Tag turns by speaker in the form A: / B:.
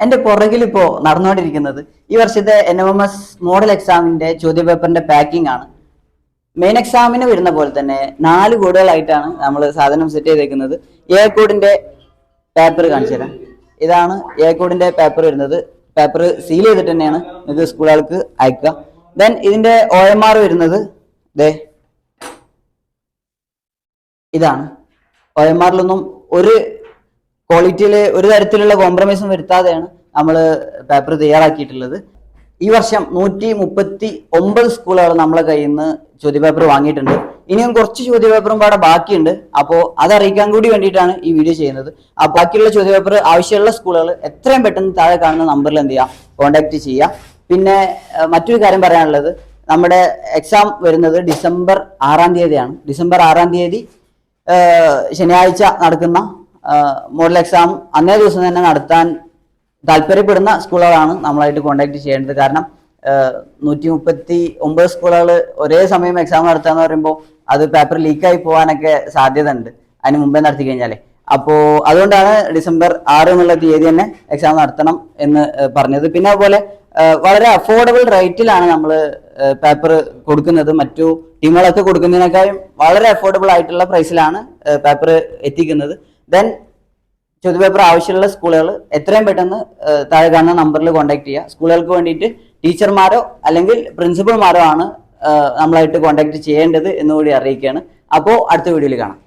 A: എന്റെ പുറകിൽ ഇപ്പോ നടന്നുകൊണ്ടിരിക്കുന്നത് ഈ വർഷത്തെ NMMS മോഡൽ എക്സാമിന്റെ ചോദ്യപേപ്പറിന്റെ പാക്കിംഗ് ആണ്. മെയിൻ എക്സാമിന് വരുന്ന പോലെ തന്നെ 4 കോഡുകളായിട്ടാണ് നമ്മൾ സാധനം സെറ്റ് ചെയ്തേക്കുന്നത്. എ കോഡിന്റെ പേപ്പർ കാണിച്ചു തരാം. ഇതാണ് എ കോഡിന്റെ പേപ്പർ വരുന്നത്. പേപ്പർ സീൽ ചെയ്തിട്ട് തന്നെയാണ് ഇത് സ്കൂളുകൾക്ക് അയക്കുക. ദെൻ ഇതിന്റെ OMR വരുന്നത് ഇതാണ്. OMRലൊന്നും ഒരു ക്വാളിറ്റിയിൽ ഒരു തരത്തിലുള്ള കോംപ്രമൈസും വരുത്താതെയാണ് നമ്മൾ പേപ്പർ തയ്യാറാക്കിയിട്ടുള്ളത്. ഈ വർഷം 139 സ്കൂളുകൾ നമ്മളെ കയ്യിൽ നിന്ന് ചോദ്യപേപ്പർ വാങ്ങിയിട്ടുണ്ട്. ഇനിയും കുറച്ച് ചോദ്യപേപ്പറും പാടെ ബാക്കിയുണ്ട്. അപ്പോൾ അതറിയിക്കാൻ കൂടി വേണ്ടിയിട്ടാണ് ഈ വീഡിയോ ചെയ്യുന്നത്. ആ ബാക്കിയുള്ള ചോദ്യപേപ്പർ ആവശ്യമുള്ള സ്കൂളുകൾ എത്രയും പെട്ടെന്ന് താഴെ കാണുന്ന നമ്പറിൽ എന്ത് ചെയ്യുക, കോൺടാക്ട് ചെയ്യുക. പിന്നെ മറ്റൊരു കാര്യം പറയാനുള്ളത്, നമ്മുടെ എക്സാം വരുന്നത് ഡിസംബർ 6-ാം തീയതിയാണ്. ഡിസംബർ 6-ാം തീയതി ശനിയാഴ്ച നടക്കുന്ന മോഡൽ എക്സാം അന്നേ ദിവസം തന്നെ നടത്താൻ താല്പര്യപ്പെടുന്ന സ്കൂളുകളാണ് നമ്മളായിട്ട് കോൺടാക്ട് ചെയ്യേണ്ടത്. കാരണം 139 സ്കൂളുകൾ ഒരേ സമയം എക്സാം നടത്താന്ന് പറയുമ്പോൾ അത് പേപ്പർ ലീക്കായി പോകാനൊക്കെ സാധ്യത ഉണ്ട് അതിന് മുമ്പേ നടത്തി കഴിഞ്ഞാലേ. അപ്പോൾ അതുകൊണ്ടാണ് ഡിസംബർ 6 എന്നുള്ള തീയതി തന്നെ എക്സാം നടത്തണം എന്ന് പറഞ്ഞത്. പിന്നെ അതുപോലെ വളരെ അഫോർഡബിൾ റേറ്റിലാണ് നമ്മൾ പേപ്പർ കൊടുക്കുന്നത്. മറ്റു ടീമുകളൊക്കെ കൊടുക്കുന്നതിനേക്കാളും വളരെ അഫോർഡബിൾ ആയിട്ടുള്ള പ്രൈസിലാണ് പേപ്പർ എത്തിക്കുന്നത്. ദെൻ ചോദ്യപേപ്പർ ആവശ്യമുള്ള സ്കൂളുകൾ എത്രയും പെട്ടെന്ന് താഴെ കാണുന്ന നമ്പറിൽ കോൺടാക്ട് ചെയ്യുക. സ്കൂളുകൾക്ക് വേണ്ടിയിട്ട് ടീച്ചർമാരോ അല്ലെങ്കിൽ പ്രിൻസിപ്പൽമാരോ ആണ് നമ്മളായിട്ട് കോൺടാക്ട് ചെയ്യേണ്ടത് എന്നുകൂടി അറിയിക്കുകയാണ്. അപ്പോൾ അടുത്ത വീഡിയോയിൽ കാണാം.